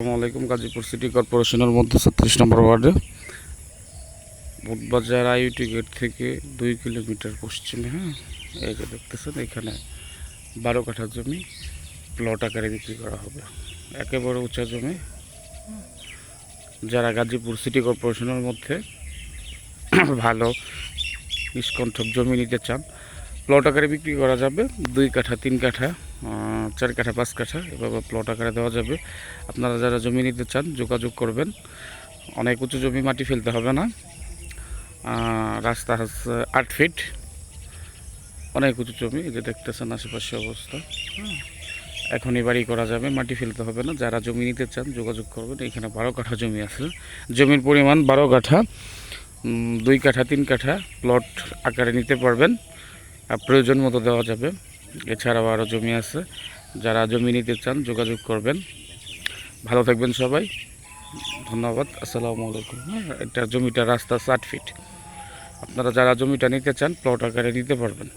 আসসালামু আলাইকুম। গাজীপুর সিটি কর্পোরেশনের মধ্যে 36 নম্বর ওয়ার্ডে বুটবাজার আইউটি গেট থেকে 2 কিলোমিটার পশ্চিমে, এই যে দেখতেছেন, এখানে 12 কাঠা জমি প্লট আকারে বিক্রি করা হবে। একেবারে উঁচা জমি। যারা গাজীপুর সিটি কর্পোরেশনের মধ্যে ভালো নিষ্কণ্ঠক জমি নিতে চান, প্লট আকারে বিক্রি করা যাবে। 2 কাঠা, 3 কাঠা, 4 কাঠা, 5 কাঠা এভাবে প্লট আকারে দেওয়া যাবে। আপনারা যারা জমি নিতে চান যোগাযোগ করবেন। অনেক উঁচু জমি, মাটি ফেলতে হবে না। রাস্তা হচ্ছে 8 ফিট। অনেক উঁচু জমি, এই যে দেখতেছেন আশেপাশে অবস্থা। এখনই বাড়ি করা যাবে, মাটি ফেলতে হবে না। যারা জমি নিতে চান যোগাযোগ করবেন। এখানে 12 কাঠা জমি আছে। জমির পরিমাণ 12 কাঠা। 2 কাঠা, 3 কাঠা প্লট আকারে নিতে পারবেন। প্রয়োজন মতো দেওয়া যাবে। এছাড়াও আরও জমি আছে। যারা জমি নিতে চান যোগাযোগ করবেন। ভালো থাকবেন সবাই, ধন্যবাদ। আসসালামু আলাইকুম। এটা জমিটা রাস্তা 60 ফিট। আপনারা যারা জমিটা নিতে চান প্লট আকারে নিতে পারবেন।